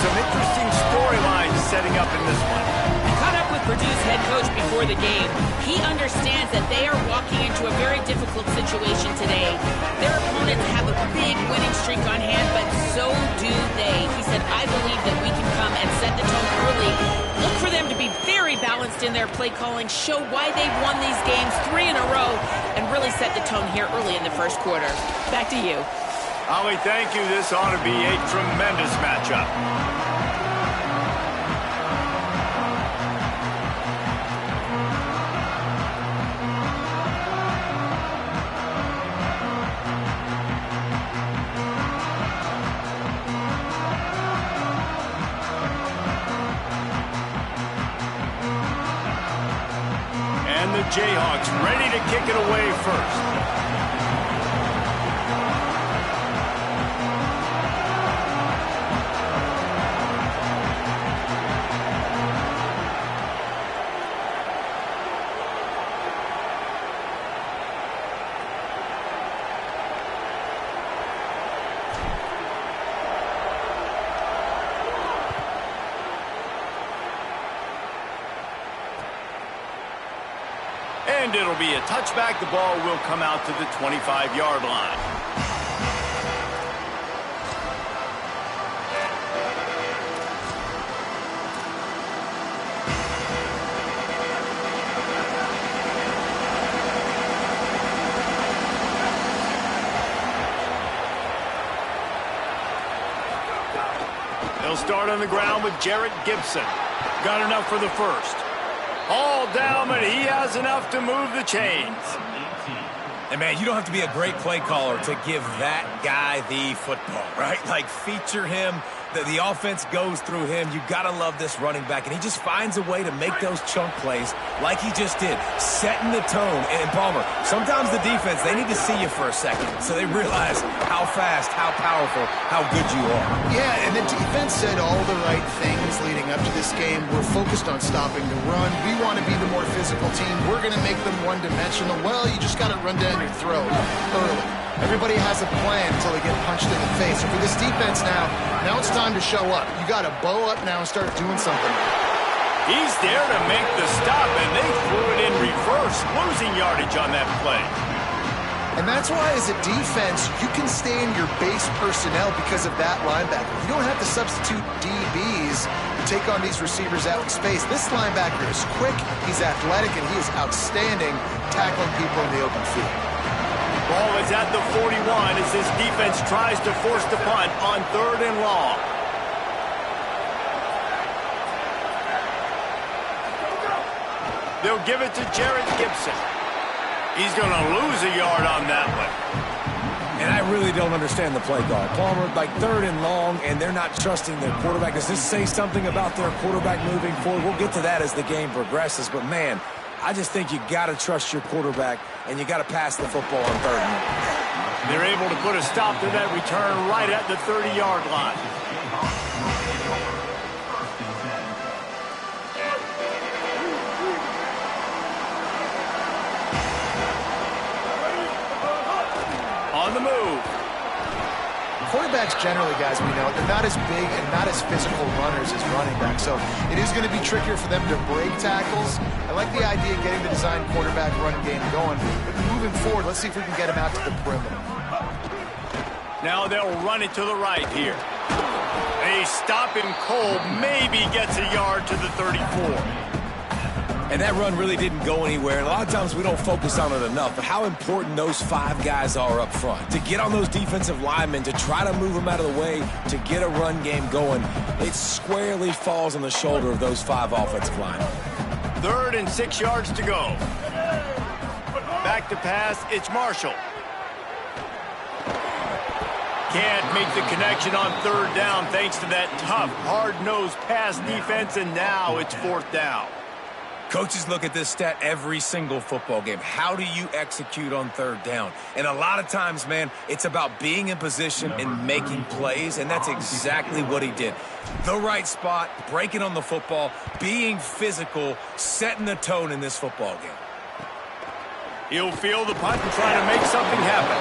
some interesting storylines setting up in this one. I caught up with Purdue's head coach before the game. He understands that they are walking into a very difficult situation today. Their opponents have a big winning streak on hand, but so do they. He said, I believe that we can come and set the tone early. Look for them to be very balanced in their play calling, show why they've won these games 3 in a row, and really set the tone here early in the first quarter. Back to you. Holly, thank you. This ought to be a tremendous matchup. And the Jayhawks ready to kick it away first. And it'll be a touchback. The ball will come out to the 25-yard line. They'll start on the ground with Jarrett Gibson. Got enough for the first. All down, but he has enough to move the chains. And, man, you don't have to be a great play caller to give that guy the football, right? Like, feature him. The offense goes through him. You got to love this running back. And he just finds a way to make those chunk plays like he just did, setting the tone. And, Palmer, sometimes the defense, they need to see you for a second so they realize how fast, how powerful, how good you are. Yeah, and the defense said all the right things leading up to this game. We're focused on stopping the run. We want to be the more physical team. We're going to make them one-dimensional. Well, you just got to run down your throat early. Everybody has a plan until they get punched in the face. So for this defense now it's time to show up. You got to bow up now and start doing something. He's there to make the stop, and they threw it in reverse, losing yardage on that play. And that's why, as a defense, you can stay in your base personnel because of that linebacker. You don't have to substitute DBs to take on these receivers out in space. This linebacker is quick, he's athletic, and he is outstanding tackling people in the open field. Ball is at the 41 as this defense tries to force the punt on 3rd and long. They'll give it to Jarrett Gibson. He's going to lose a yard on that one. And I really don't understand the play call. Palmer, like 3rd and long, and they're not trusting their quarterback. Does this say something about their quarterback moving forward? We'll get to that as the game progresses, but man, I just think you got to trust your quarterback, and you got to pass the football on 3rd and long. They're able to put a stop to that return right at the 30-yard line. On the move. Quarterbacks generally, guys, we know, they're not as big and not as physical runners as running backs, so it is going to be trickier for them to break tackles. I like the idea of getting the design quarterback run game going, but moving forward, let's see if we can get him out to the perimeter. Now they'll run it to the right here. A stop him cold, maybe gets a yard to the 34. And that run really didn't go anywhere. And a lot of times we don't focus on it enough. But how important those 5 guys are up front. To get on those defensive linemen, to try to move them out of the way, to get a run game going, it squarely falls on the shoulder of those 5 offensive linemen. 3rd and 6 yards to go. Back to pass, it's Marshall. Can't make the connection on 3rd down thanks to that tough, hard-nosed pass defense, and now it's 4th down. Coaches look at this stat every single football game. How do you execute on 3rd down? And a lot of times, man, it's about being in position and making plays, and that's exactly what he did. The right spot, breaking on the football, being physical, setting the tone in this football game. He'll field the punt and try to make something happen.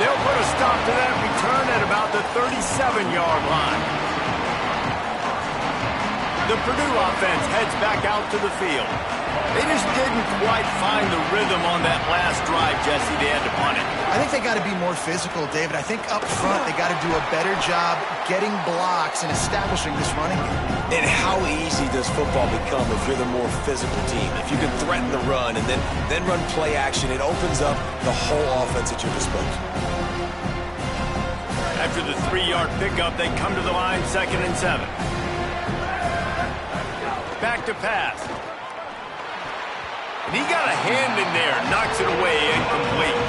They'll put a stop to that return at about the 37-yard line. The Purdue offense heads back out to the field. They just didn't quite find the rhythm on that last drive, Jesse. They had to punt it. I think they got to be more physical, David. I think up front they got to do a better job getting blocks and establishing this running game. And how easy does football become if you're the more physical team? If you can threaten the run and then run play action, it opens up the whole offense at your disposal. After the 3-yard pickup, they come to the line, 2nd and 7. Back to pass. And he got a hand in there, knocks it away, incomplete.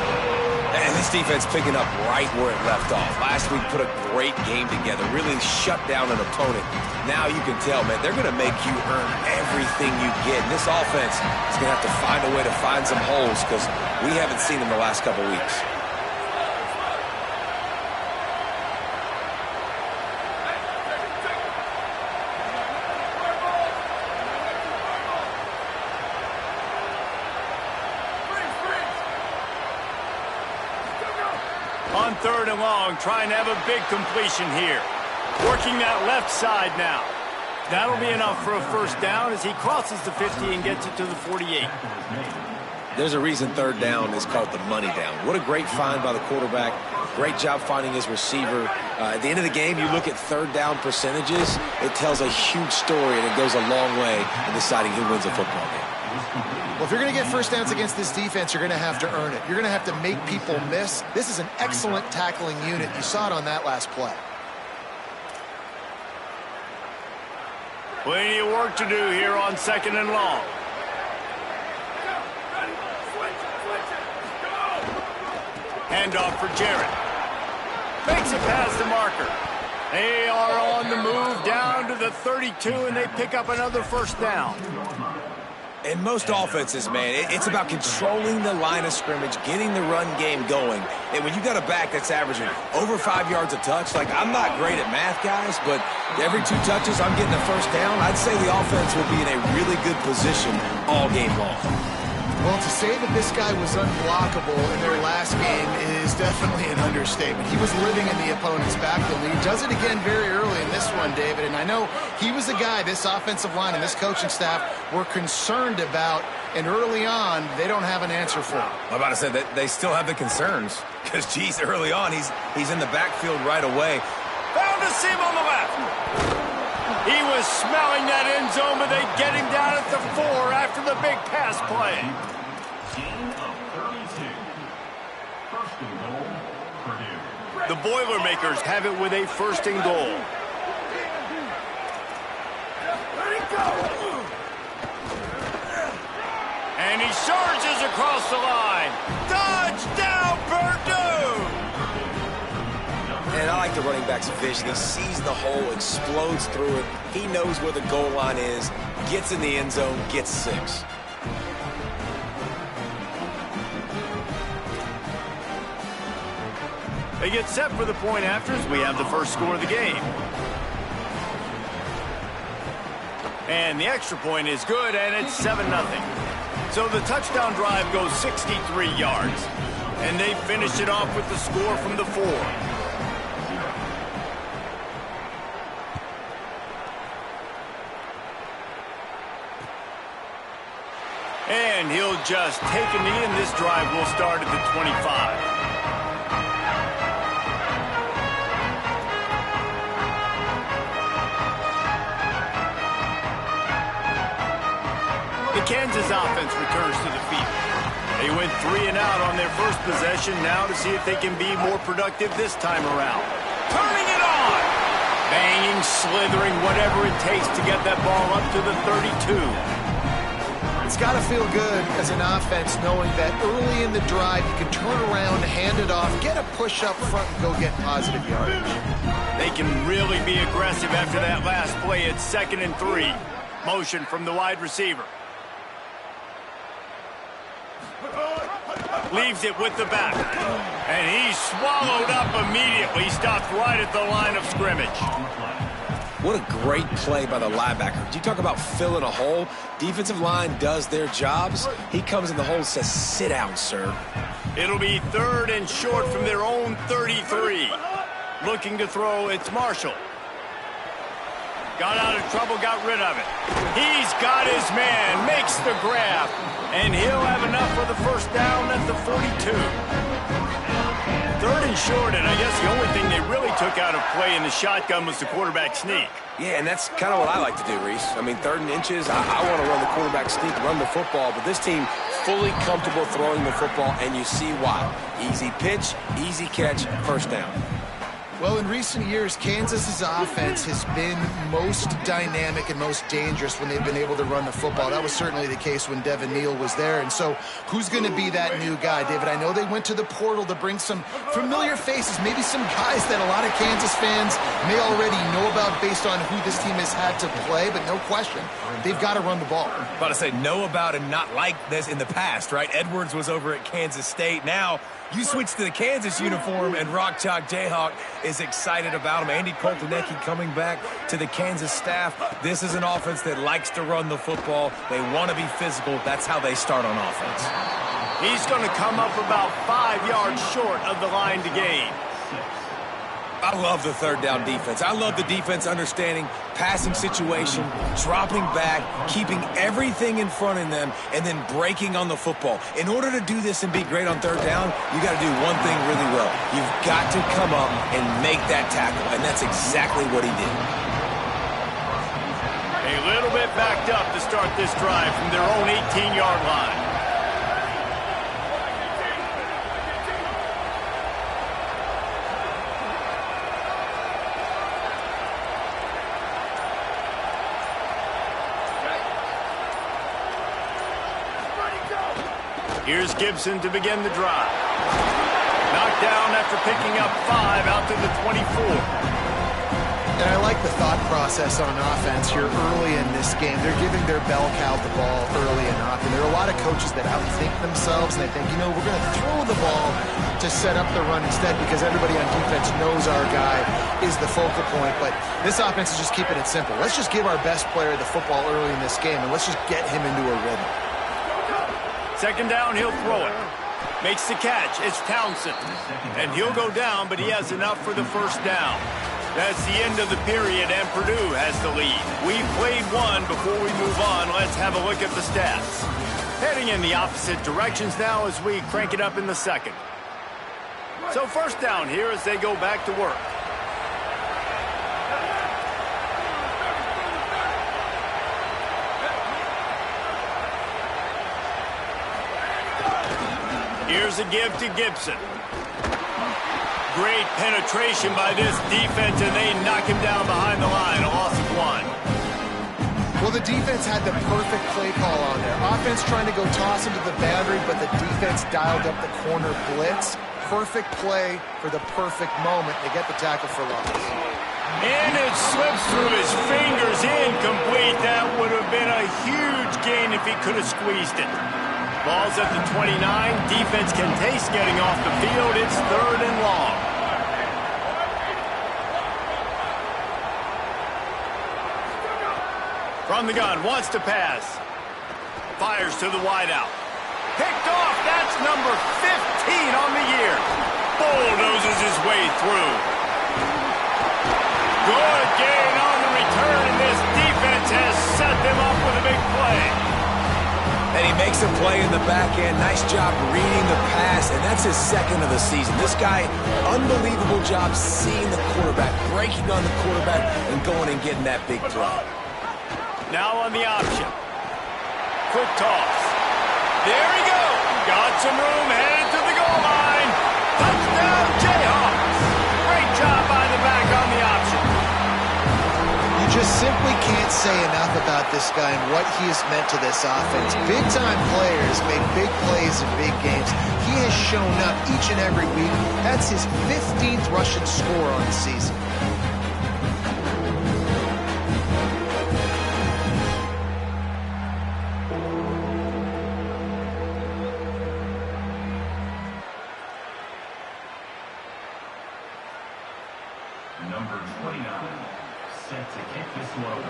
And this defense picking up right where it left off. Last week put a great game together, really shut down an opponent. Now you can tell, man, they're going to make you earn everything you get. And this offense is going to have to find a way to find some holes because we haven't seen them the last couple weeks. On 3rd and long, trying to have a big completion here. Working that left side now. That'll be enough for a first down as he crosses the 50 and gets it to the 48. There's a reason 3rd down is called the money down. What a great find by the quarterback. Great job finding his receiver. At the end of the game, you look at 3rd down percentages. It tells a huge story, and it goes a long way in deciding who wins a football game. Well, if you're going to get first downs against this defense, you're going to have to earn it. You're going to have to make people miss. This is an excellent tackling unit. You saw it on that last play. Plenty of work to do here on 2nd and long. Handoff for Jarrett. Makes it past the marker. They are on the move down to the 32, and they pick up another first down. In most offenses, man, it's about controlling the line of scrimmage, getting the run game going. And when you got a back that's averaging over 5 yards a touch, like I'm not great at math, guys, but every 2 touches I'm getting a first down, I'd say the offense will be in a really good position all game long. Well, to say that this guy was unblockable in their last game is definitely an understatement. He was living in the opponent's backfield. He does it again very early in this one, David. And I know he was a guy this offensive line and this coaching staff were concerned about. And early on, they don't have an answer for him. I'm about to say that they still have the concerns. Because, geez, early on, he's in the backfield right away. Found a seam on the left. He was smelling that end zone, but they get him down at the 4 after the big pass play. The Boilermakers have it with a 1st and goal. And he charges across the line. Touchdown, Purdue! And I like the running back's vision. He sees the hole, explodes through it. He knows where the goal line is, gets in the end zone, gets 6. They get set for the point after as we have the first score of the game. And the extra point is good, and it's 7-0. So the touchdown drive goes 63 yards. And they finish it off with the score from the 4. And he'll just take a knee, and this drive will start at the 25. The Kansas offense returns to the field. They went 3 and out on their first possession, now to see if they can be more productive this time around. Turning it on! Banging, slithering, whatever it takes to get that ball up to the 32. It's got to feel good as an offense knowing that early in the drive you can turn around, hand it off, get a push up front, and go get positive yardage. They can really be aggressive after that last play at 2nd and 3. Motion from the wide receiver. Leaves it with the back. And he's swallowed up immediately. Stopped right at the line of scrimmage. What a great play by the linebacker. You talk about filling a hole. Defensive line does their jobs. He comes in the hole and says, sit down, sir. It'll be 3rd and short from their own 33. Looking to throw, it's Marshall. Got out of trouble, got rid of it. He's got his man, makes the grab, and he'll have enough for the first down at the 42. Third and short, and I guess the only thing they really took out of play in the shotgun was the quarterback sneak. Yeah, and that's kind of what I like to do, Reese. I mean, 3rd and inches, I want to run the quarterback sneak, run the football, but this team fully comfortable throwing the football, and you see why. Easy pitch, easy catch, first down. Well, in recent years, Kansas's offense has been most dynamic and most dangerous when they've been able to run the football. That was certainly the case when Devin Neal was there. And so who's going to be that new guy, David? I know they went to the portal to bring some familiar faces, maybe some guys that a lot of Kansas fans may already know about based on who this team has had to play, but no question, they've got to run the ball. About to say know about and not like this in the past, right? Edwards was over at Kansas State. Now you switch to the Kansas uniform, and Rock Chalk Jayhawk is excited about him. Andy Koltanecki coming back to the Kansas staff. This is an offense that likes to run the football. They want to be physical. That's how they start on offense. He's going to come up about 5 yards short of the line to gain. I love the 3rd down defense. I love the defense understanding passing situation, dropping back, keeping everything in front of them, and then breaking on the football. In order to do this and be great on 3rd down, you got to do one thing really well. You've got to come up and make that tackle, and that's exactly what he did. A little bit backed up to start this drive from their own 18-yard line. Here's Gibson to begin the drive. Knocked down after picking up 5 out to the 24. And I like the thought process on offense here early in this game. They're giving their bell cow the ball early and often. There are a lot of coaches that outthink themselves, and they think, we're going to throw the ball to set up the run instead because everybody on defense knows our guy is the focal point. But this offense is just keeping it simple. Let's just give our best player the football early in this game, and let's just get him into a rhythm. 2nd down, he'll throw it. Makes the catch. It's Townsend. And he'll go down, but he has enough for the first down. That's the end of the period, and Purdue has the lead. We've played one. Before we move on, let's have a look at the stats. Heading in the opposite directions now as we crank it up in the 2nd. So first down here as they go back to work. Here's a give to Gibson. Great penetration by this defense, and they knock him down behind the line. A loss of 1. Well, the defense had the perfect play call on there. Offense trying to go toss him to the boundary, but the defense dialed up the corner blitz. Perfect play for the perfect moment. They get the tackle for loss. And it slips through his fingers, incomplete. That would have been a huge gain if he could have squeezed it. Ball's at the 29. Defense can taste getting off the field. It's 3rd and long. From the gun, wants to pass. Fires to the wideout. Picked off. That's number 15 on the year. Bulldozes his way through. Good gain on the return, and this defense has set them up with a big play. And he makes a play in the back end. Nice job reading the pass, and that's his 2nd of the season. This guy, unbelievable job seeing the quarterback, breaking on the quarterback, and going and getting that big throw. Now on the option. Quick toss. There he goes. Got some room, headed to the goal line. Touchdown, Jayhawks. Great job by the back on the option. You just simply can't say enough about this guy and what he has meant to this offense. Big-time players make big plays in big games. He has shown up each and every week. That's his 15th rushing score on the season. Number 29, set to kick this one.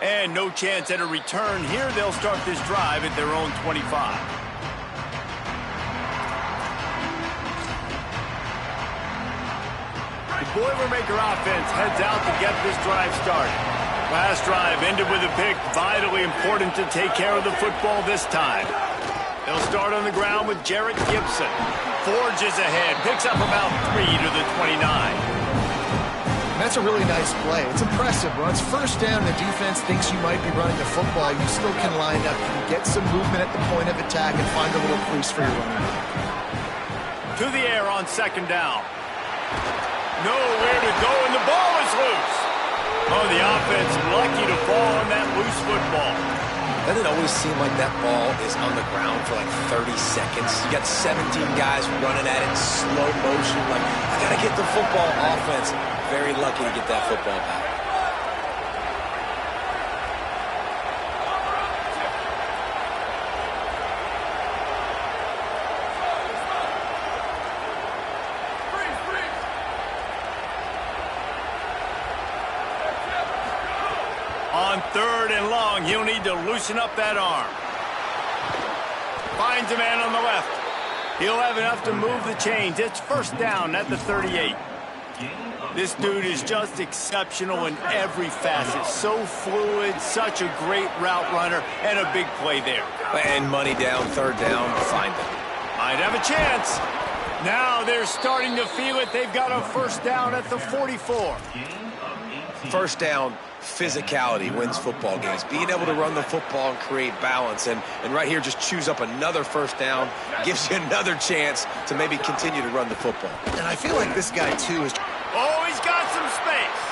And no chance at a return here. They'll start this drive at their own 25. The Boilermaker offense heads out to get this drive started. Last drive ended with a pick. Vitally important to take care of the football this time. They'll start on the ground with Jarrett Gibson. Forges ahead. Picks up about 3 to the 29. That's a really nice play. It's impressive. When it's first down and the defense thinks you might be running the football, you still can line up. You can get some movement at the point of attack and find a little crease for your running back. To the air on second down. Nowhere to go, and the ball is loose. Oh, the offense lucky to fall on that loose football. Doesn't it always seem like that ball is on the ground for like 30 seconds? You got 17 guys running at it in slow motion. Like, I got to get the football. Offense very lucky to get that football back. On third and long, he'll need to loosen up that arm. Finds a man on the left. He'll have enough to move the chains. It's first down at the 38. This dude is just exceptional in every facet. So fluid, such a great route runner, and a big play there. And money down, third down, find it. Might have a chance. Now they're starting to feel it. They've got a first down at the 44. First down, physicality wins football games. Being able to run the football and create balance. And right here, just choose up another first down. Gives you another chance to maybe continue to run the football. And I feel like this guy, too, is... Oh, he's got some space.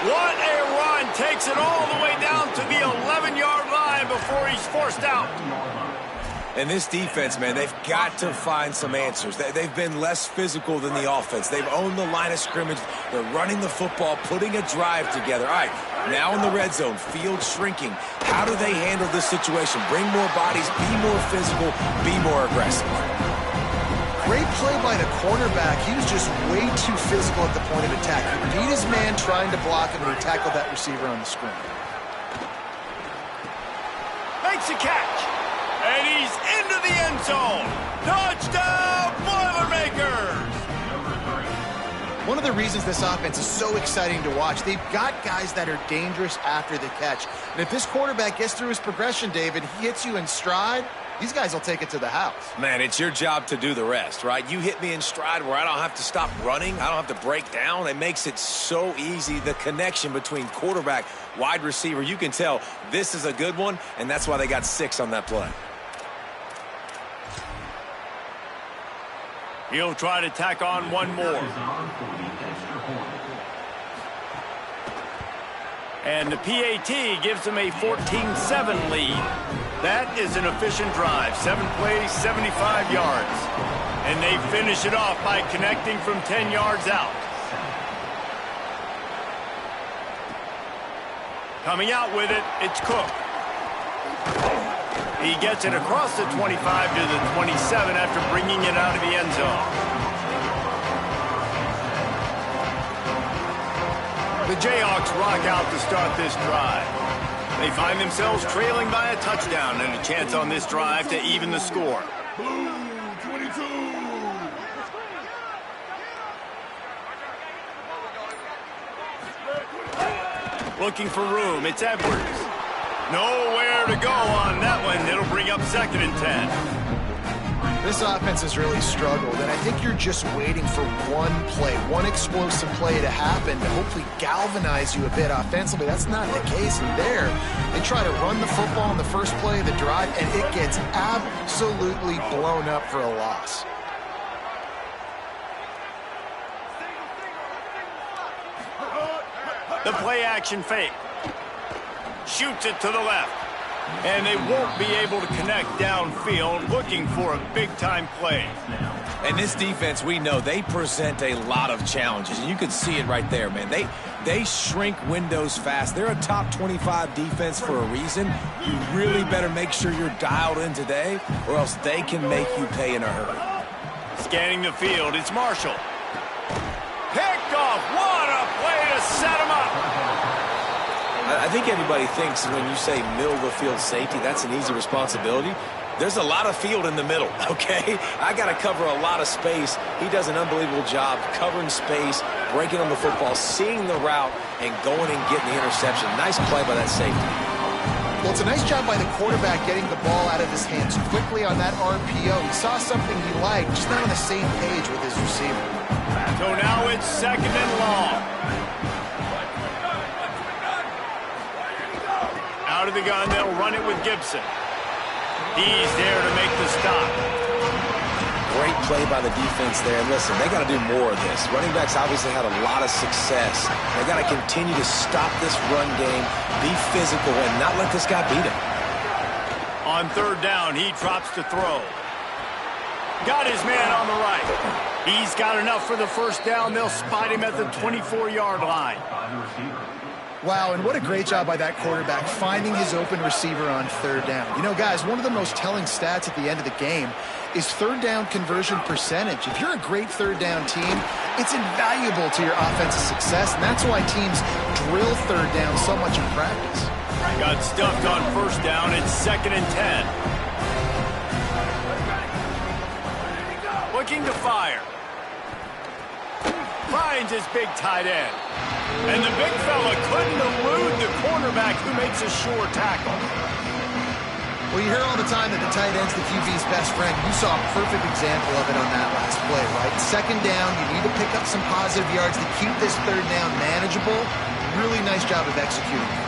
What a run. Takes it all the way down to the 11-yard line before he's forced out. And this defense, man, they've got to find some answers. They've been less physical than the offense. They've owned the line of scrimmage. They're running the football, putting a drive together. All right, now in the red zone, field shrinking. How do they handle this situation? Bring more bodies, be more physical, be more aggressive. Great play by the cornerback. He was just way too physical at the point of attack. He beat his man trying to block him, and he tackled that receiver on the screen. Makes a catch. And he's into the end zone. Touchdown, Boilermakers! One of the reasons this offense is so exciting to watch, they've got guys that are dangerous after the catch. And if this quarterback gets through his progression, David, he hits you in stride, these guys will take it to the house. Man, it's your job to do the rest, right? You hit me in stride where I don't have to stop running. I don't have to break down. It makes it so easy. The connection between quarterback, wide receiver, you can tell this is a good one, and that's why they got 6 on that play. He'll try to tack on one more. And the PAT gives him a 14-7 lead. That is an efficient drive. 7 plays, 75 yards. And they finish it off by connecting from 10 yards out. Coming out with it, it's Cook. He gets it across the 25 to the 27 after bringing it out of the end zone. The Jayhawks rock out to start this drive. They find themselves trailing by a touchdown and a chance on this drive to even the score. Blue 22. Looking for room, it's Edwards. Nowhere to go on that one. It'll bring up 2nd and 10. This offense has really struggled, and I think you're just waiting for one play, one explosive play to happen to hopefully galvanize you a bit offensively. That's not the case there. They try to run the football in the first play of the drive, and it gets absolutely blown up for a loss. The play action fake. Shoots it to the left. And they won't be able to connect downfield, looking for a big-time play. And this defense, we know, they present a lot of challenges. And you can see it right there, man. They shrink windows fast. They're a top 25 defense for a reason. You really better make sure you're dialed in today, or else they can make you pay in a hurry. Scanning the field, it's Marshall. Picked off. What a play to set him up. I think everybody thinks when you say middle of the field safety, that's an easy responsibility. There's a lot of field in the middle, okay? I got to cover a lot of space. He does an unbelievable job covering space, breaking on the football, seeing the route, and going and getting the interception. Nice play by that safety. Well, it's a nice job by the quarterback getting the ball out of his hands quickly on that RPO. He saw something he liked, just not on the same page with his receiver. So now it's 2nd and long. Out of the gun, they'll run it with Gibson. He's there to make the stop. Great play by the defense there. And listen, they got to do more of this. Running backs obviously had a lot of success. They got to continue to stop this run game, be physical, and not let this guy beat him. On 3rd down, he drops to throw. Got his man on the right. He's got enough for the 1st down. They'll spot him at the 24-yard line. Wow, and what a great job by that quarterback finding his open receiver on 3rd down. You know, guys, one of the most telling stats at the end of the game is 3rd down conversion percentage. If you're a great 3rd down team, it's invaluable to your offensive success, and that's why teams drill 3rd down so much in practice. Got stuffed on 1st down. It's 2nd and 10. Looking to fire. Finds his big tight end. And the big fella couldn't elude the cornerback who makes a sure tackle. Well, you hear all the time that the tight end's the QB's best friend. You saw a perfect example of it on that last play, right? 2nd down, you need to pick up some positive yards to keep this 3rd down manageable. Really nice job of executing.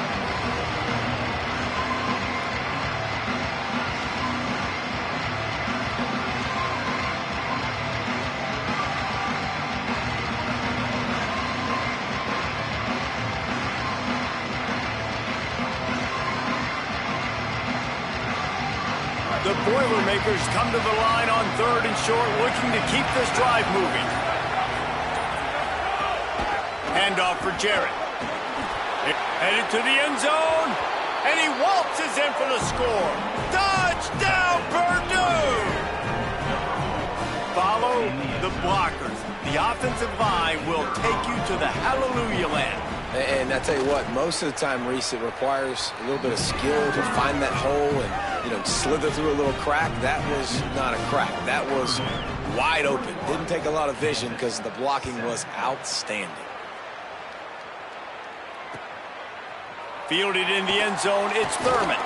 The Boilermakers come to the line on 3rd and short, looking to keep this drive moving. Handoff for Jarrett. Headed to the end zone, and he waltzes in for the score. Touchdown, Purdue! Follow the blockers. The offensive line will take you to the hallelujah land. And I tell you what, most of the time, Reese, it requires a little bit of skill to find that hole and, you know, slither through a little crack. That was not a crack. That was wide open. Didn't take a lot of vision because the blocking was outstanding. Fielded in the end zone, it's Thurman.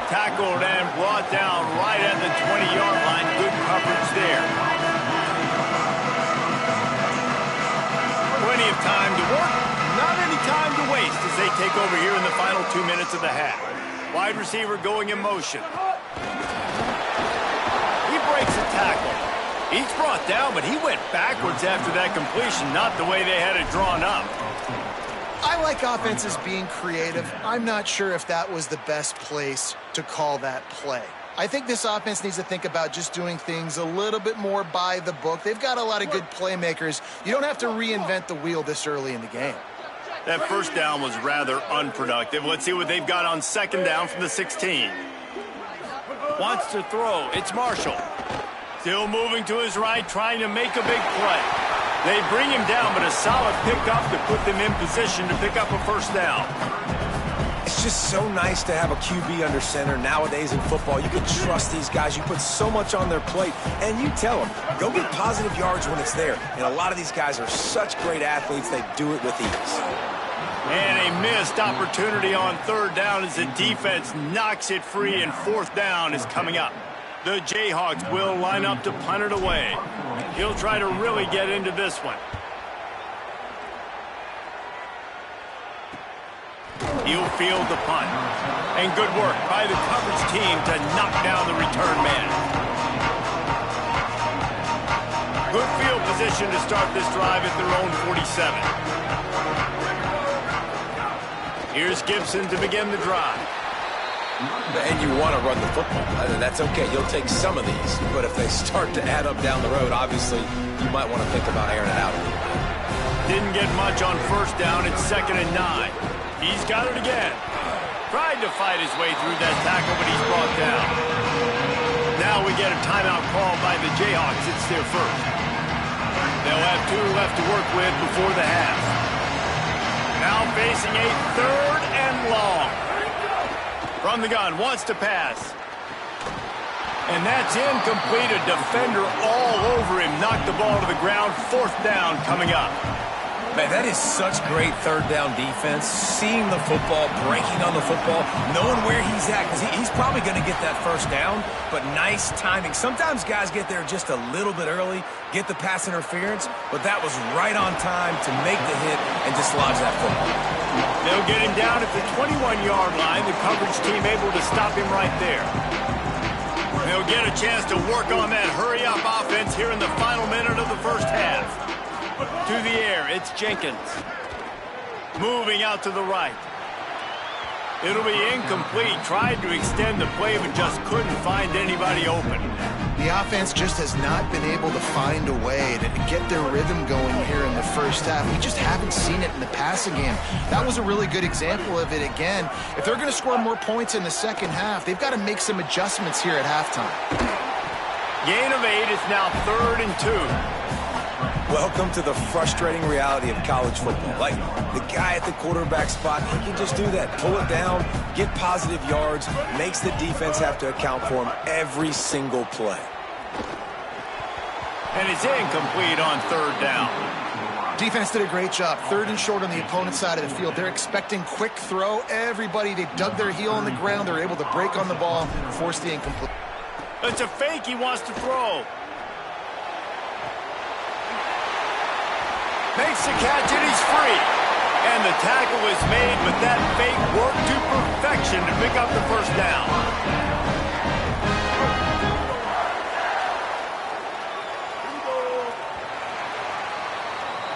Tackled and brought down right at the 20-yard line. Good coverage there. Plenty of time to work. Not any time to waste as they take over here in the final 2 minutes of the half. Wide receiver going in motion. He breaks a tackle. He's brought down, but he went backwards after that completion, not the way they had it drawn up. I like offenses being creative. I'm not sure if that was the best place to call that play. I think this offense needs to think about just doing things a little bit more by the book. They've got a lot of good playmakers. You don't have to reinvent the wheel this early in the game. That 1st down was rather unproductive. Let's see what they've got on 2nd down from the 16. Wants to throw. It's Marshall. Still moving to his right, trying to make a big play. They bring him down, but a solid pickup to put them in position to pick up a 1st down. It's just so nice to have a QB under center nowadays in football. You can trust these guys. You put so much on their plate, and you tell them, go get positive yards when it's there. And a lot of these guys are such great athletes, they do it with ease. And a missed opportunity on 3rd down as the defense knocks it free, and 4th down is coming up. The Jayhawks will line up to punt it away. He'll try to really get into this one. He'll field the punt. And good work by the coverage team to knock down the return man. Good field position to start this drive at their own 47. Here's Gibson to begin the drive. And you want to run the football. That's okay. You'll take some of these. But if they start to add up down the road, obviously, you might want to think about airing it out a little bit. Didn't get much on 1st down. It's 2nd and 9. He's got it again. Tried to fight his way through that tackle, but he's brought down. Now we get a timeout call by the Jayhawks. It's their 1st. They'll have 2 left to work with before the half. Now now facing a 3rd and long. From the gun, wants to pass. And that's incomplete. A defender all over him. Knocked the ball to the ground. 4th down coming up. Man, that is such great 3rd down defense. Seeing the football, breaking on the football, knowing where he's at, because he's probably going to get that 1st down, but nice timing. Sometimes guys get there just a little bit early, get the pass interference, but that was right on time to make the hit and dislodge that football. They'll get him down at the 21-yard line. The coverage team able to stop him right there. They'll get a chance to work on that hurry-up offense here in the final minute of the 1st half. To the air, it's Jenkins. Moving out to the right. It'll be incomplete. Tried to extend the play, but just couldn't find anybody open. The offense just has not been able to find a way to get their rhythm going here in the 1st half. We just haven't seen it in the passing game. That was a really good example of it again. If they're going to score more points in the 2nd half, they've got to make some adjustments here at halftime. Gain of 8 is now 3rd and 2. Welcome to the frustrating reality of college football. Like, the guy at the quarterback spot, he can just do that. Pull it down, get positive yards, makes the defense have to account for him every single play. And it's incomplete on 3rd down. Defense did a great job. 3rd and short on the opponent's side of the field. They're expecting quick throw. Everybody, they dug their heel on the ground. They're able to break on the ball, force the incomplete. It's a fake. He wants to throw. Makes the catch, and he's free. And the tackle is made, but that fake worked to perfection to pick up the 1st down.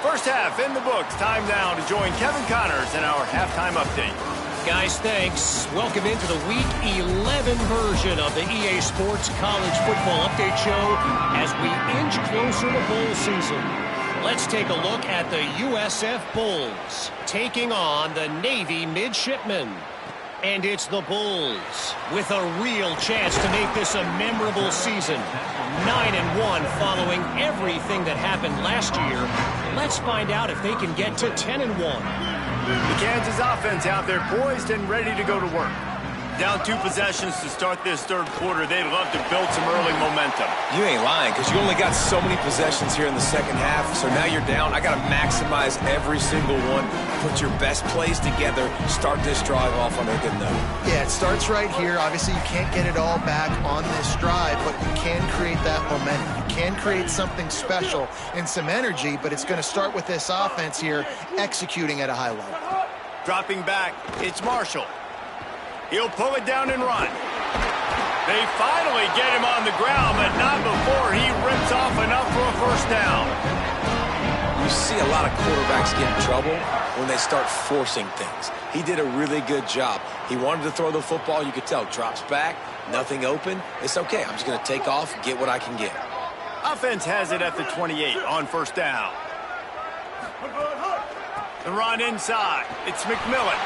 First half in the books. Time now to join Kevin Connors in our halftime update. Guys, thanks. Welcome into the Week 11 version of the EA Sports College Football Update Show as we inch closer to bowl season. Let's take a look at the USF Bulls taking on the Navy Midshipmen. And it's the Bulls with a real chance to make this a memorable season. 9-1 following everything that happened last year. Let's find out if they can get to 10-1. The Kansas offense out there poised and ready to go to work. Down 2 possessions to start this 3rd quarter. They'd love to build some early momentum. You ain't lying, because you only got so many possessions here in the 2nd half, so now you're down. I got to maximize every single one. Put your best plays together. Start this drive off on a good note. Yeah, it starts right here. Obviously, you can't get it all back on this drive, but you can create that momentum. You can create something special and some energy, but it's going to start with this offense here executing at a high level. Dropping back, it's Marshall. He'll pull it down and run. They finally get him on the ground, but not before he rips off enough for a 1st down. You see a lot of quarterbacks get in trouble when they start forcing things. He did a really good job. He wanted to throw the football. You could tell. Drops back, nothing open. It's okay. I'm just going to take off, get what I can get. Offense has it at the 28 on 1st down. The run inside. It's McMillan.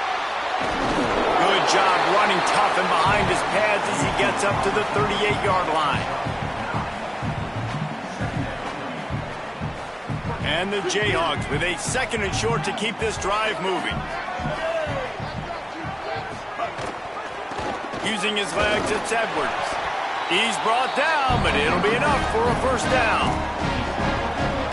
Good job running tough and behind his pads as he gets up to the 38-yard line. And the Jayhawks with a 2nd and short to keep this drive moving. Using his legs, it's Edwards. He's brought down, but it'll be enough for a 1st down.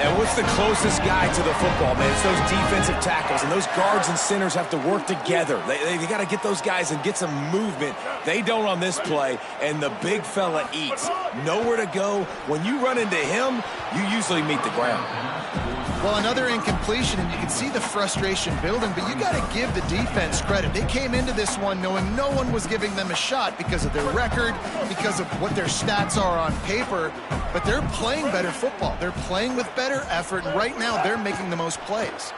And what's the closest guy to the football, man? It's those defensive tackles, and those guards and centers have to work together. They got to get those guys and get some movement. They don't on this play, and the big fella eats. Nowhere to go. When you run into him, you usually meet the ground. Well, another incompletion, and you can see the frustration building, but you got to give the defense credit. They came into this one knowing no one was giving them a shot because of their record, because of what their stats are on paper, but they're playing better football. They're playing with better effort, and right now they're making the most plays.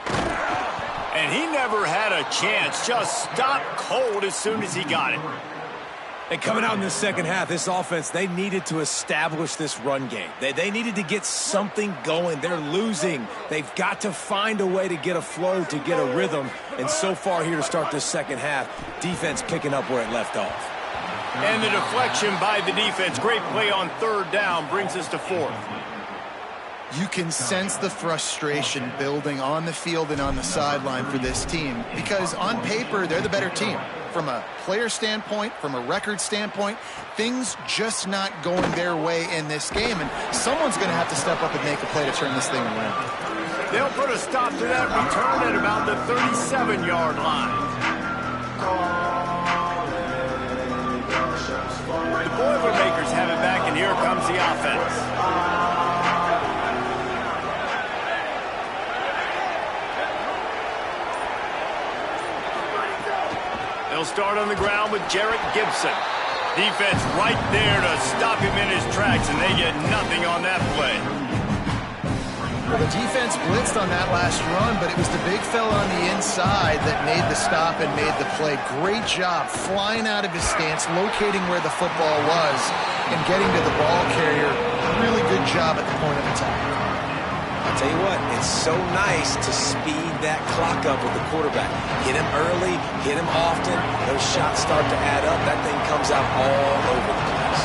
And he never had a chance. Just stopped cold as soon as he got it. And coming out in the 2nd half, this offense, they needed to establish this run game. They needed to get something going. They're losing. They've got to find a way to get a flow, to get a rhythm. And so far here to start this 2nd half, defense picking up where it left off. And the deflection by the defense. Great play on 3rd down brings us to 4th. You can sense the frustration building on the field and on the sideline for this team because on paper, they're the better team. From a player standpoint, from a record standpoint, things just not going their way in this game, and someone's going to have to step up and make a play to turn this thing around. They'll put a stop to that return at about the 37-yard line. The Boilermakers have it back, and here comes the offense. They'll start on the ground with Jarrett Gibson. Defense right there to stop him in his tracks, and they get nothing on that play. Well, the defense blitzed on that last run, but it was the big fella on the inside that made the stop and made the play. Great job flying out of his stance, locating where the football was, and getting to the ball carrier. Really good job at the point of attack. I'll tell you what, it's so nice to speed that clock up with the quarterback. Hit him early, hit him often. Those shots start to add up. That thing comes out all over the place.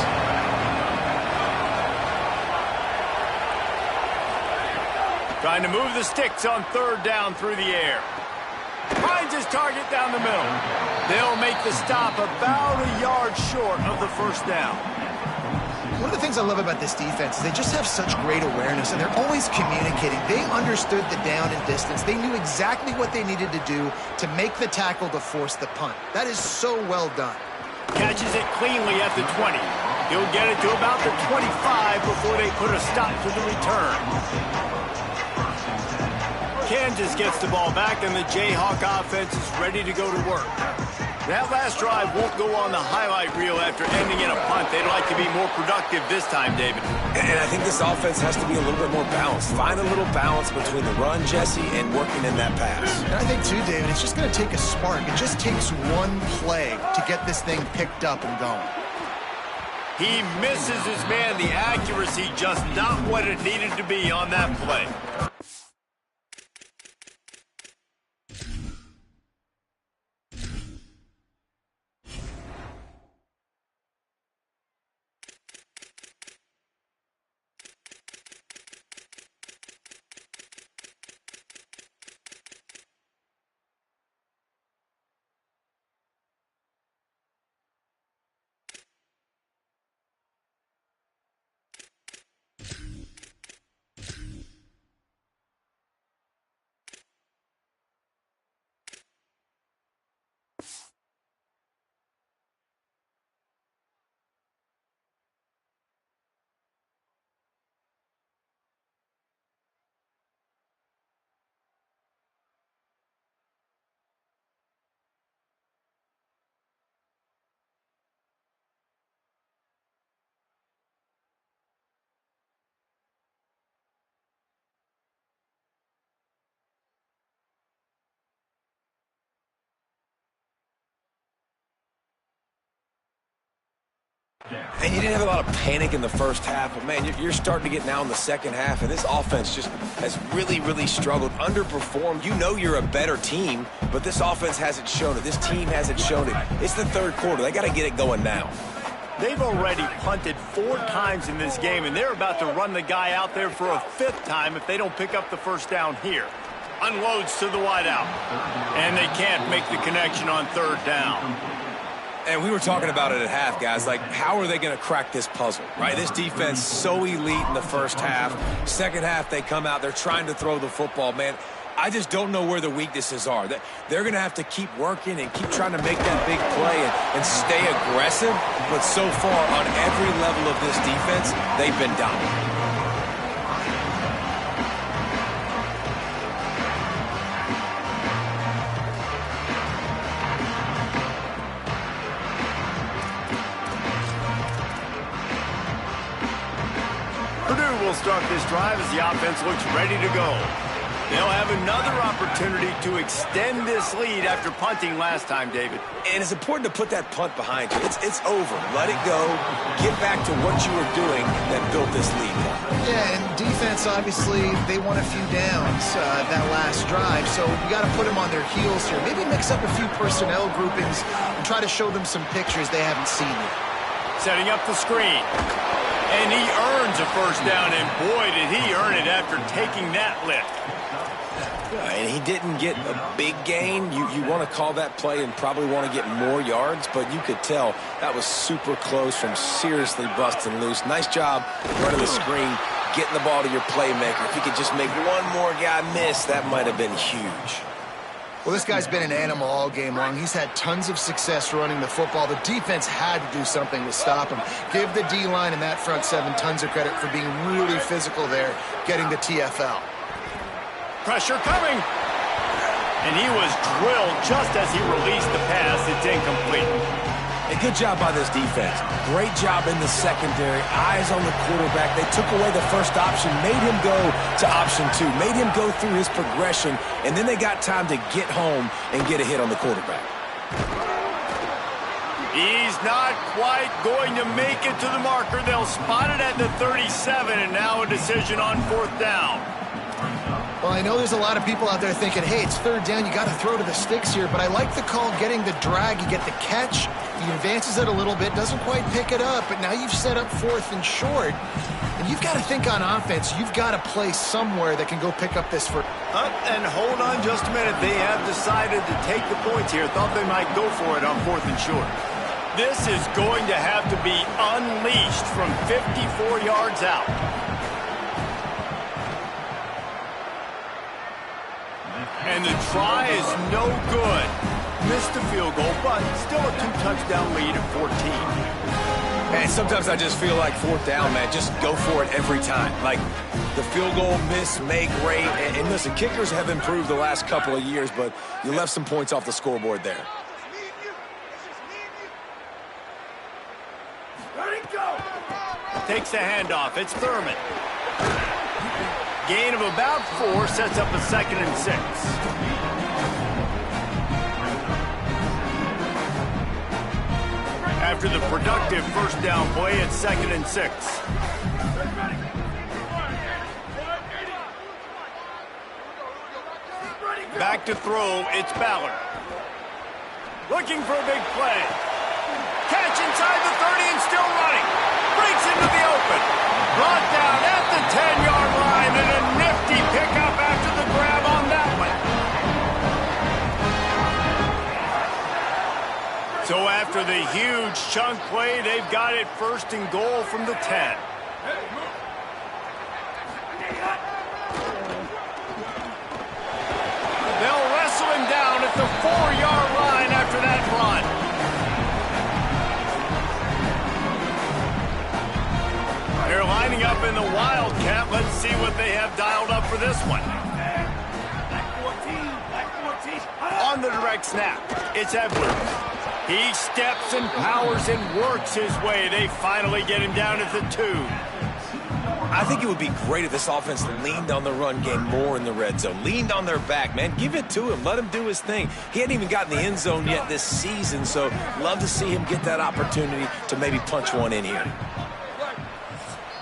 Trying to move the sticks on third down through the air. Finds his target down the middle. They'll make the stop about a yard short of the first down. One of the things I love about this defense is they just have such great awareness, and they're always communicating. They understood the down and distance. They knew exactly what they needed to do to make the tackle to force the punt. That is so well done. Catches it cleanly at the 20. He'll get it to about the 25 before they put a stop to the return. Kansas gets the ball back, and the Jayhawk offense is ready to go to work. That last drive won't go on the highlight reel after ending in a punt. They'd like to be more productive this time, David. And I think this offense has to be a little bit more balanced. Find a little balance between the run, Jesse, and working in that pass. And I think, too, David, it's just going to take a spark. It just takes one play to get this thing picked up and going. He misses his man. The accuracy just not what it needed to be on that play. And you didn't have a lot of panic in the first half, but, man, you're starting to get now in the second half, and this offense just has really, really struggled, underperformed. You know you're a better team, but this offense hasn't shown it. This team hasn't shown it. It's the third quarter. They got to get it going now. They've already punted 4 times in this game, and they're about to run the guy out there for a 5th time if they don't pick up the first down here. Unloads to the wideout, and they can't make the connection on third down. And we were talking about it at half, guys. Like, how are they going to crack this puzzle, right? This defense so elite in the first half. Second half, they come out. They're trying to throw the football, man. I just don't know where the weaknesses are. They're going to have to keep working and keep trying to make that big play and stay aggressive. But so far, on every level of this defense, they've been dominant. Purdue will start this drive as the offense looks ready to go. They'll have another opportunity to extend this lead after punting last time, David. And it's important to put that punt behind you. It's over. Let it go. Get back to what you were doing that built this lead. Yeah, and defense, obviously, they won a few downs that last drive, so you got to put them on their heels here. Maybe mix up a few personnel groupings and try to show them some pictures they haven't seen yet. Setting up the screen. And he earns a first down, and boy, did he earn it after taking that lift. And he didn't get a big gain. You want to call that play and probably want to get more yards, but you could tell that was super close from seriously busting loose. Nice job running the screen, getting the ball to your playmaker. If he could just make one more guy miss, that might have been huge. Well, this guy's been an animal all game long. He's had tons of success running the football. The defense had to do something to stop him. Give the D-line and that front seven tons of credit for being really physical there, getting the TFL. Pressure coming. And he was drilled just as he released the pass. It's incomplete. A good job by this defense. Great job in the secondary. Eyes on the quarterback. They took away the first option, made him go to option 2, made him go through his progression, and then they got time to get home and get a hit on the quarterback. He's not quite going to make it to the marker. They'll spot it at the 37, and now a decision on 4th down. Well, I know there's a lot of people out there thinking, hey, it's 3rd down, you got to throw to the sticks here, but I like the call getting the drag. You get the catch, he advances it a little bit, doesn't quite pick it up, but now you've set up 4th and short, and you've got to think on offense. You've got to play somewhere that can go pick up this first. Up and hold on just a minute. They have decided to take the points here. Thought they might go for it on 4th and short. This is going to have to be unleashed from 54 yards out. And the try is no good. Missed the field goal, but still a 2-touchdown lead at 14. Man, sometimes I just feel like 4th down, man. Just go for it every time. Like the field goal miss, make rate. And listen, kickers have improved the last couple of years, but you left some points off the scoreboard there. Takes the handoff. It's Thurman. Gain of about 4 sets up a 2nd and 6. After the productive first down play, it's 2nd and 6. Back to throw, it's Ballard. Looking for a big play. Catch inside the 30 and still running. Breaks into the open. Brought down at the 10-yard line, and a nifty pickup after the grab on that one. So after the huge chunk play, they've got it 1st and goal from the 10. They'll wrestle him down at the 4-yard line after that run. They're lining up in the Wildcat. Let's see what they have dialed up for this one. On the direct snap, it's Edwards. He steps and powers and works his way. They finally get him down at the 2. I think it would be great if this offense leaned on the run game more in the red zone. Leaned on their back, man. Give it to him. Let him do his thing. He hadn't even gotten the end zone yet this season, so love to see him get that opportunity to maybe punch one in here.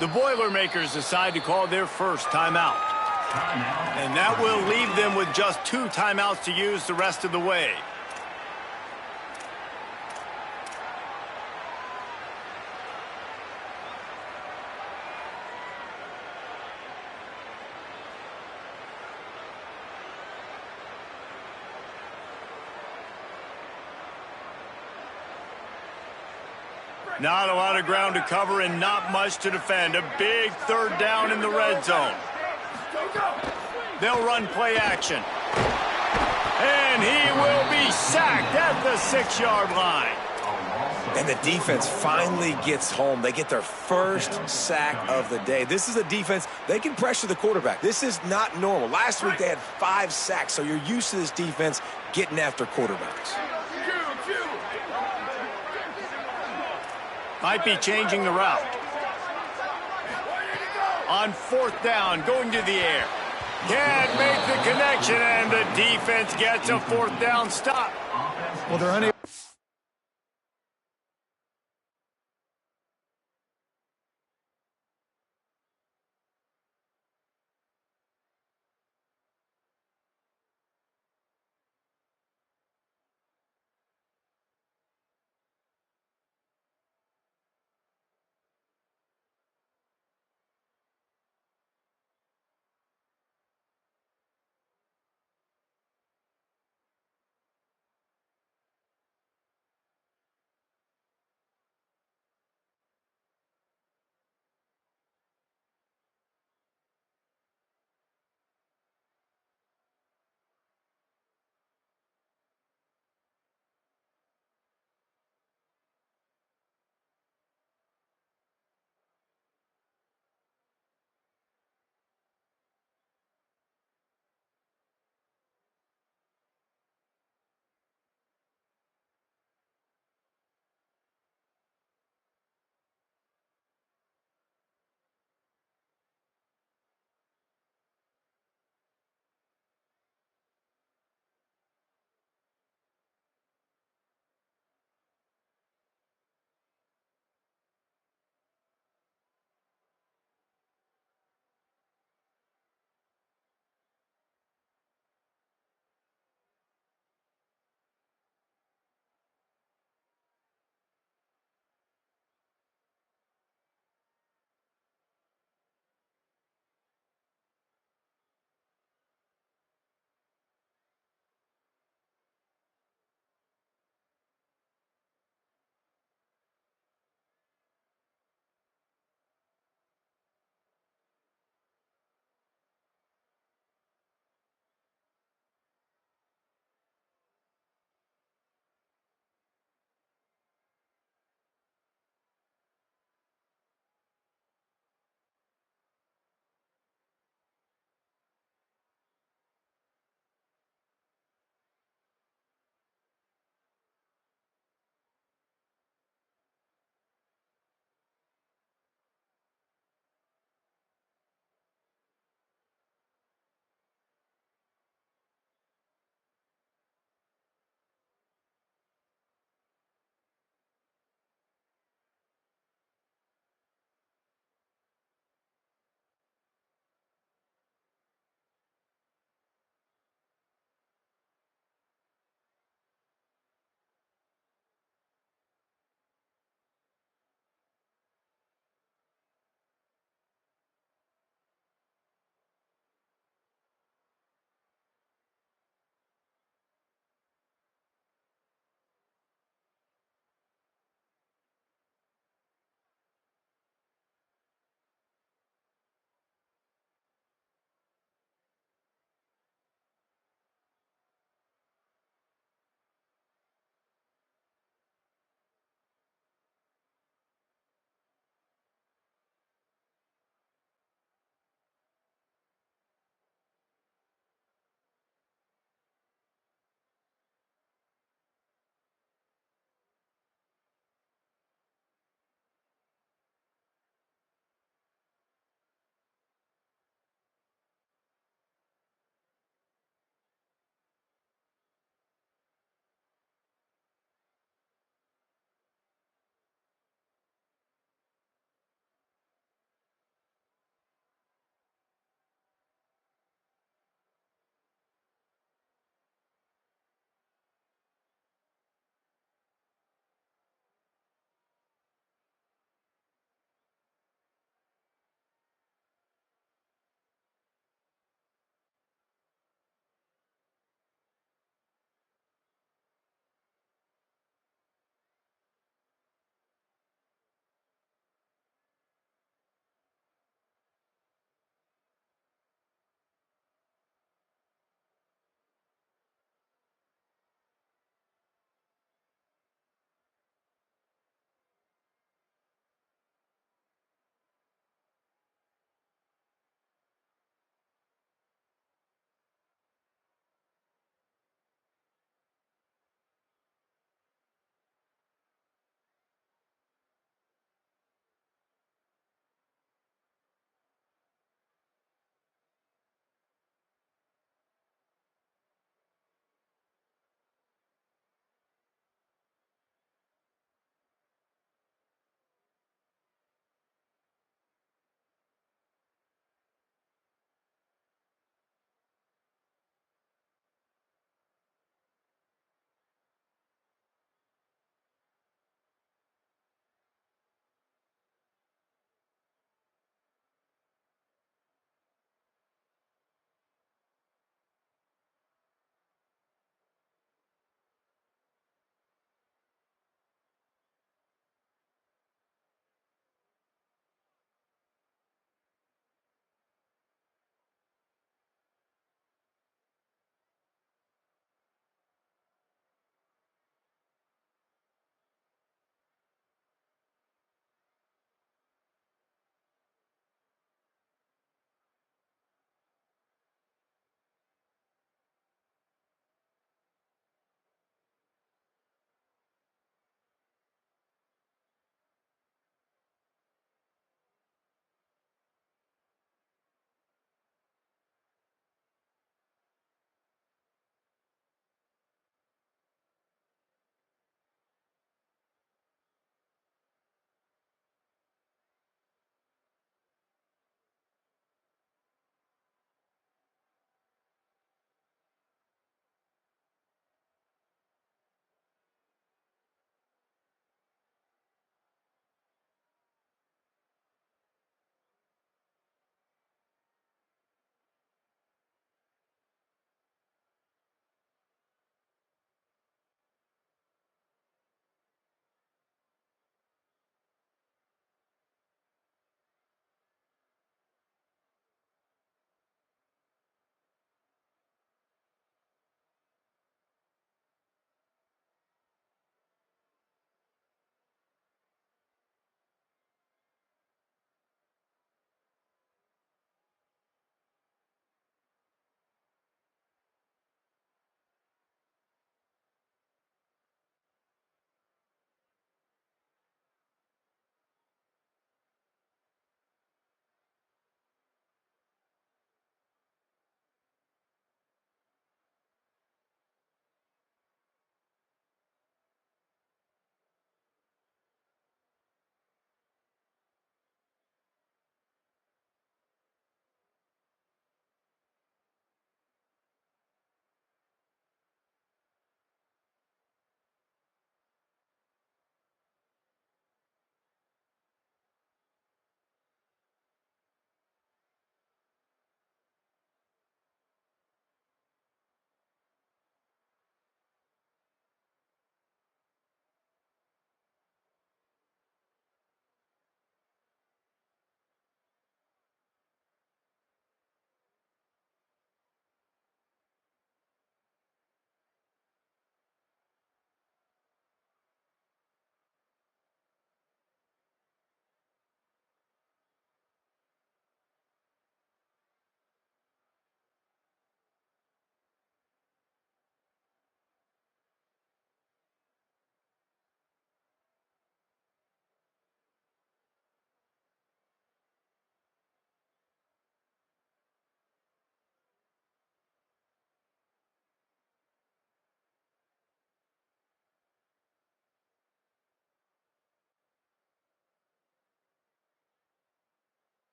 The Boilermakers decide to call their first timeout. And that will leave them with just 2 timeouts to use the rest of the way. Not a lot of ground to cover and not much to defend. A big 3rd down in the red zone. They'll run play action. And he will be sacked at the 6-yard line. And the defense finally gets home. They get their first sack of the day. This is a defense, they can pressure the quarterback. This is not normal. Last week they had 5 sacks, so you're used to this defense getting after quarterbacks. Might be changing the route. On 4th down, going to the air. Can't make the connection, and the defense gets a 4th down stop. Well, they're unable.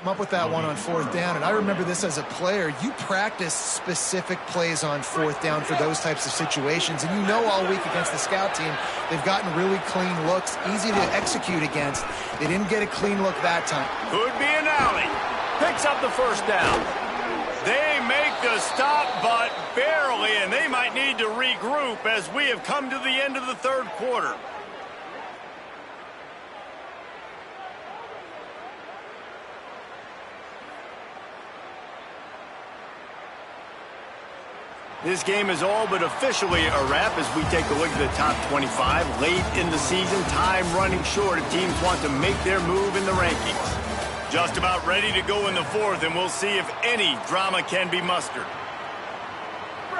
come up with that one on 4th down, and I remember this as a player. You practice specific plays on 4th down for those types of situations, and you know all week against the scout team, they've gotten really clean looks, easy to execute against. They didn't get a clean look that time. Could be an alley. Picks up the first down. They make the stop, but barely, and they might need to regroup as we have come to the end of the 3rd quarter. This game is all but officially a wrap as we take a look at the top 25. Late in the season, time running short if teams want to make their move in the rankings. Just about ready to go in the 4th, and we'll see if any drama can be mustered.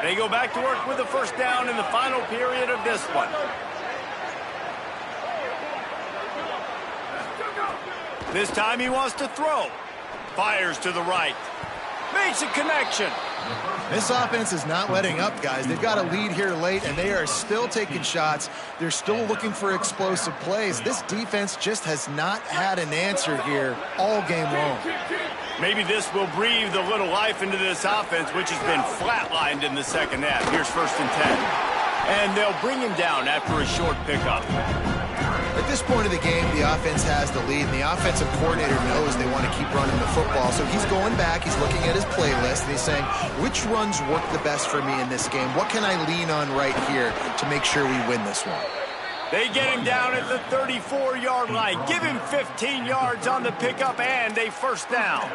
They go back to work with the first down in the final period of this one. This time he wants to throw. Fires to the right. Makes a connection. This offense is not letting up, guys. They've got a lead here late, and they are still taking shots. They're still looking for explosive plays. This defense just has not had an answer here all game long. Maybe this will breathe a little life into this offense, which has been flatlined in the 2nd half. Here's 1st and 10. And they'll bring him down after a short pickup. At this point of the game, the offense has the lead, and the offensive coordinator knows they want to keep running the football. So he's going back, he's looking at his playlist, and he's saying, which runs work the best for me in this game? What can I lean on right here to make sure we win this one? They get him down at the 34-yard line. Give him 15 yards on the pickup and a first down.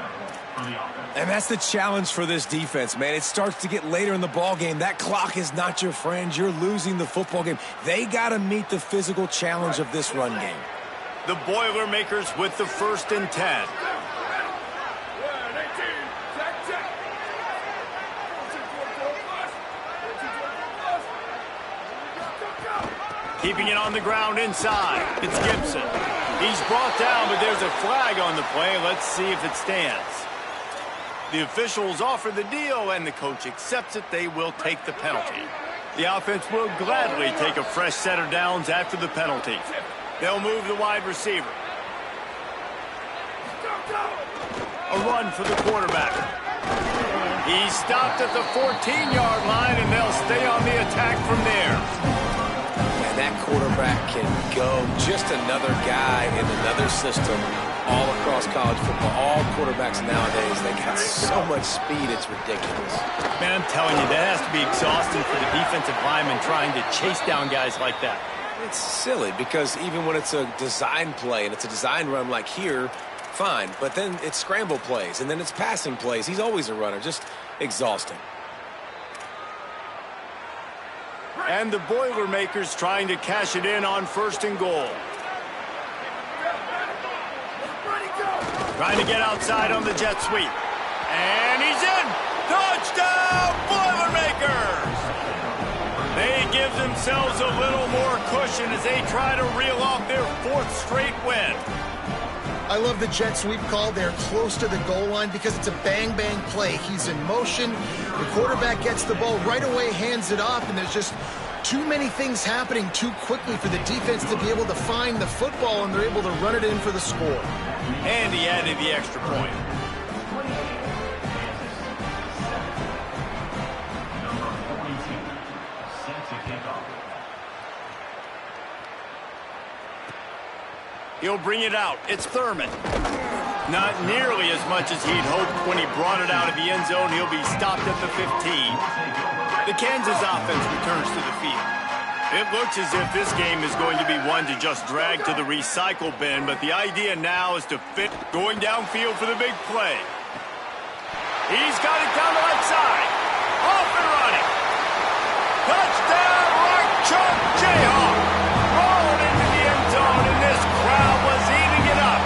And that's the challenge for this defense, man. It starts to get later in the ball game. That clock is not your friend. You're losing the football game. They got to meet the physical challenge of this run game. The Boilermakers with the 1st and 10. Keeping it on the ground inside. It's Gibson. He's brought down, but there's a flag on the play. Let's see if it stands. The officials offer the deal, and the coach accepts it. They will take the penalty. The offense will gladly take a fresh set of downs after the penalty. They'll move the wide receiver. A run for the quarterback. He's stopped at the 14-yard line, and they'll stay on the attack from there. And that quarterback can go. Just another guy in another system. All across college football, all quarterbacks nowadays, they got so much speed, it's ridiculous. Man, I'm telling you, that has to be exhausting for the defensive lineman trying to chase down guys like that. It's silly because even when it's a design play and it's a design run like here, fine. But then it's scramble plays and then it's passing plays. He's always a runner, just exhausting. And the Boilermakers trying to cash it in on 1st and goal. Trying to get outside on the jet sweep. And he's in! Touchdown, Boilermakers! They give themselves a little more cushion as they try to reel off their 4th straight win. I love the jet sweep call. They're close to the goal line because it's a bang-bang play. He's in motion. The quarterback gets the ball right away, hands it off, and there's just too many things happening too quickly for the defense to be able to find the football, and they're able to run it in for the score. And he added the extra point. Number 42, set to kick off. He'll bring it out. It's Thurman. Not nearly as much as he'd hoped when he brought it out of the end zone. He'll be stopped at the 15. The Kansas offense returns to the field. It looks as if this game is going to be one to just drag to the recycle bin, but the idea now is to fit going downfield for the big play. He's got it down the left side. Off and running. Touchdown, right chunk, Jayhawk. Rolled into the end zone, and this crowd was eating it up.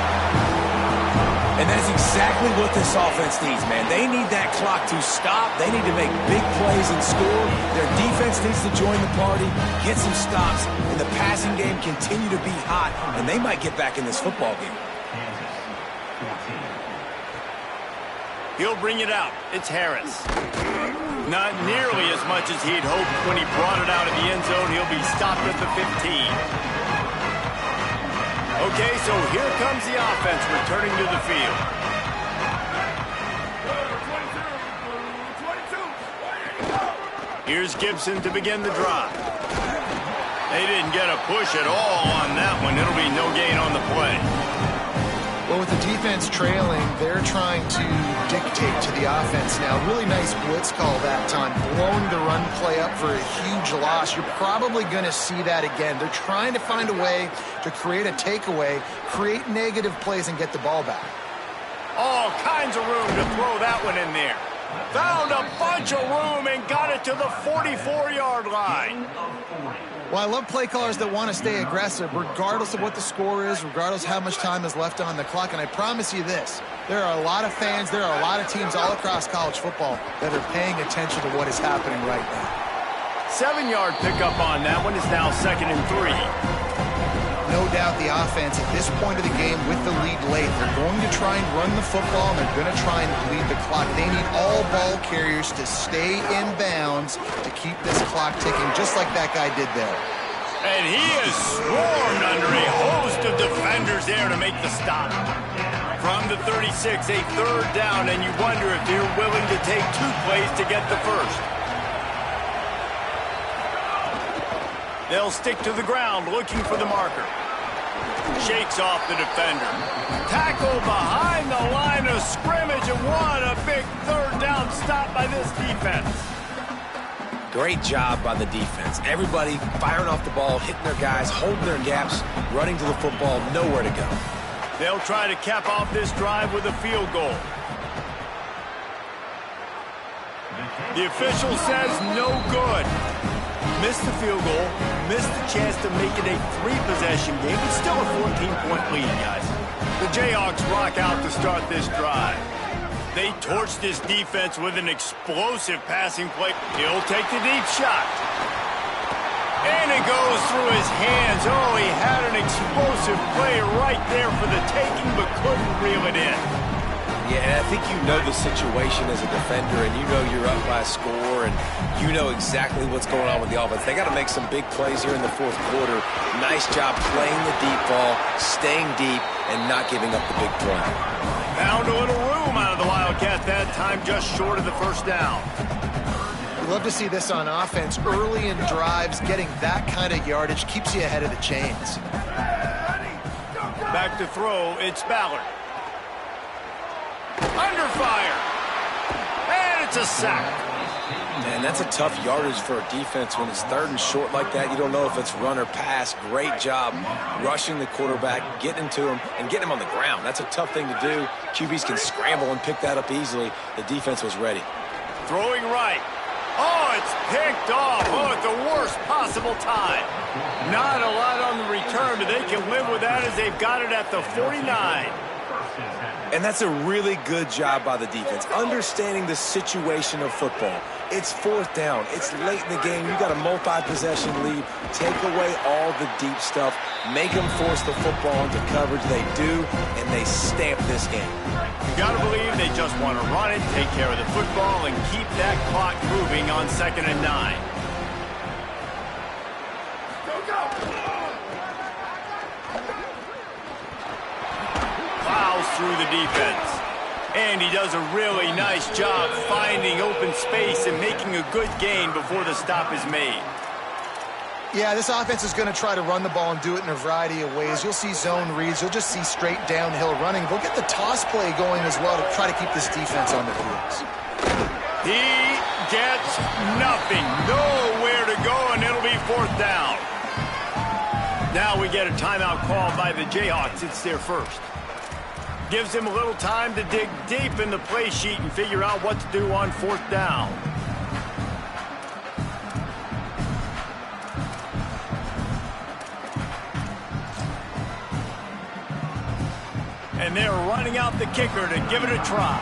And that's exactly what this offense needs, man. They need that clock to stop. They need to make big plays and score. Their defense needs to join the party, get some stops, and the passing game continue to be hot, and they might get back in this football game. He'll bring it out. It's Harris. Not nearly as much as he'd hoped when he brought it out of the end zone. He'll be stopped at the 15. Okay, so here comes the offense returning to the field. Here's Gibson to begin the drive. They didn't get a push at all on that one. It'll be no gain on the play. Well, with the defense trailing, they're trying to dictate to the offense now. Really nice blitz call that time, blowing the run play up for a huge loss. You're probably going to see that again. They're trying to find a way to create a takeaway, create negative plays, and get the ball back. All kinds of room to throw that one in there. Found a bunch of room and got it to the 44-yard line. Well, I love play callers that want to stay aggressive regardless of what the score is, regardless of how much time is left on the clock. And I promise you this, there are a lot of fans, there are a lot of teams all across college football that are paying attention to what is happening right now. 7-yard pickup on that one is now 2nd and 3. No doubt the offense at this point of the game with the lead late, they're going to try and run the football and they're going to try and lead the clock. They need all ball carriers to stay in bounds to keep this clock ticking, just like that guy did there. And he is swarmed under a host of defenders there to make the stop. From the 36, a 3rd down, and you wonder if they're willing to take 2 plays to get the first. They'll stick to the ground looking for the marker. Shakes off the defender. Tackle behind the line of scrimmage, and what a big 3rd down stop by this defense. Great job by the defense. Everybody firing off the ball, hitting their guys, holding their gaps, running to the football, nowhere to go. They'll try to cap off this drive with a field goal. The official says no good. Missed the field goal, missed the chance to make it a 3-possession game, but still a 14-point lead, guys. The Jayhawks rock out to start this drive. They torch this defense with an explosive passing play. He'll take the deep shot. And it goes through his hands. Oh, he had an explosive play right there for the taking, but couldn't reel it in. Yeah, and I think you know the situation as a defender, and you know you're up by a score, and you know exactly what's going on with the offense. They got to make some big plays here in the 4th quarter. Nice job playing the deep ball, staying deep, and not giving up the big play. Found a little room out of the Wildcat that time, just short of the 1st down. We love to see this on offense. Early in drives, getting that kind of yardage keeps you ahead of the chains. Back to throw, it's Ballard. Under fire. And it's a sack. Man, that's a tough yardage for a defense when it's 3rd and short like that. You don't know if it's run or pass. Great job rushing the quarterback, getting to him, and getting him on the ground. That's a tough thing to do. QBs can scramble and pick that up easily. The defense was ready. Throwing right. Oh, it's picked off. Oh, at the worst possible time. Not a lot on the return, but they can live with that as they've got it at the 49. And that's a really good job by the defense, understanding the situation of football. It's 4th down. It's late in the game. You got a multi-possession lead. Take away all the deep stuff. Make them force the football into coverage. They do, and they stamp this game. You got to believe they just want to run it, take care of the football, and keep that clock moving on 2nd and 9. Plows through the defense. And he does a really nice job finding open space and making a good gain before the stop is made. Yeah, this offense is going to try to run the ball and do it in a variety of ways. You'll see zone reads. You'll just see straight downhill running. They'll get the toss play going as well to try to keep this defense on the heels. He gets nothing. Nowhere to go, and it'll be 4th down. Now we get a timeout call by the Jayhawks. It's their first. Gives him a little time to dig deep in the play sheet and figure out what to do on 4th down. And they're running out the kicker to give it a try.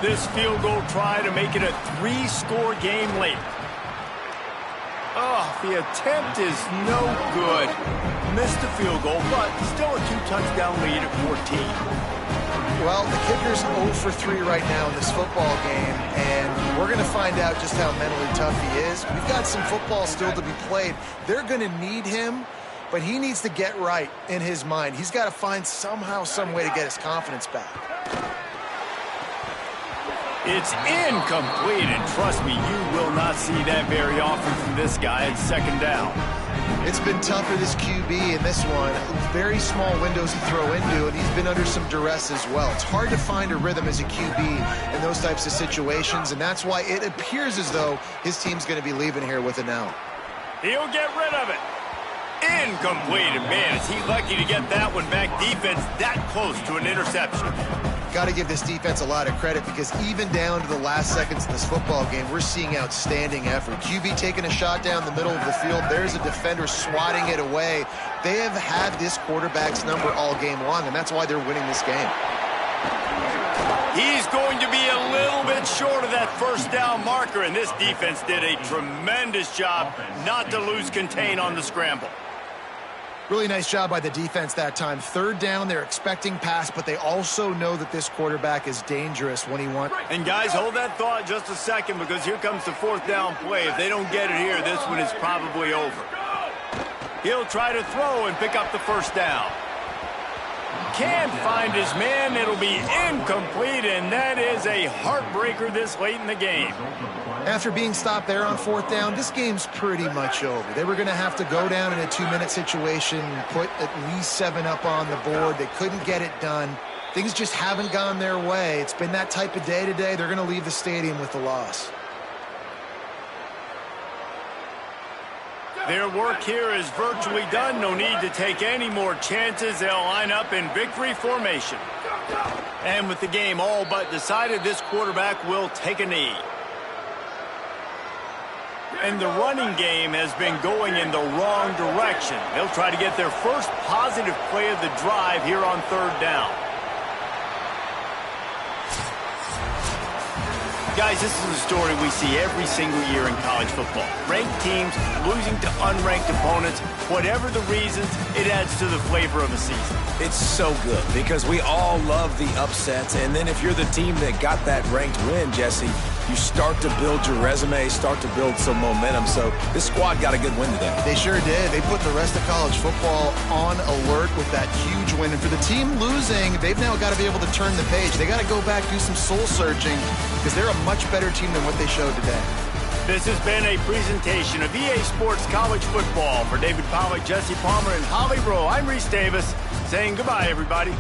This field goal try to make it a 3-score game late. Oh, the attempt is no good. Missed the field goal, but still a 2-touchdown lead at 14. Well, the kicker's 0 for 3 right now in this football game, and we're going to find out just how mentally tough he is. We've got some football still to be played. They're going to need him, but he needs to get right in his mind. He's got to find somehow, some way to get his confidence back. It's incomplete, and trust me, you will not see that very often from this guy at second down. It's been tough for this QB in this one. Very small windows to throw into, and he's been under some duress as well. It's hard to find a rhythm as a QB in those types of situations, and that's why it appears as though his team's going to be leaving here with an L. He'll get rid of it. Incomplete, and man, is he lucky to get that one back. Defense that close to an interception. Got to give this defense a lot of credit because even down to the last seconds of this football game, we're seeing outstanding effort. QB taking a shot down the middle of the field. There's a defender swatting it away. They have had this quarterback's number all game long, and that's why they're winning this game. He's going to be a little bit short of that first down marker, and this defense did a tremendous job not to lose contain on the scramble. Really nice job by the defense that time. Third down, they're expecting pass, but they also know that this quarterback is dangerous when he wants. And guys, hold that thought just a second, because here comes the fourth down play. If they don't get it here, this one is probably over. He'll try to throw and pick up the first down. Can't find his man. It'll be incomplete, and that is a heartbreaker this late in the game. After being stopped there on fourth down, this game's pretty much over. They were going to have to go down in a 2-minute situation, put at least 7 up on the board. They couldn't get it done. Things just haven't gone their way. It's been that type of day today. They're going to leave the stadium with the loss. Their work here is virtually done. No need to take any more chances. They'll line up in victory formation. And with the game all but decided, this quarterback will take a knee. And the running game has been going in the wrong direction. They'll try to get their first positive play of the drive here on third down. Guys, this is a story we see every single year in college football. Ranked teams losing to unranked opponents. Whatever the reasons, it adds to the flavor of a season. It's so good because we all love the upsets. And then if you're the team that got that ranked win, Jesse, you start to build your resume, start to build some momentum. So this squad got a good win today. They sure did. They put the rest of college football on alert with that huge win. And for the team losing, they've now got to be able to turn the page. They got to go back, do some soul searching, because they're a much better team than what they showed today. This has been a presentation of EA Sports College Football. For David Pollack, Jesse Palmer, and Holly Rowe, I'm Reese Davis saying goodbye, everybody.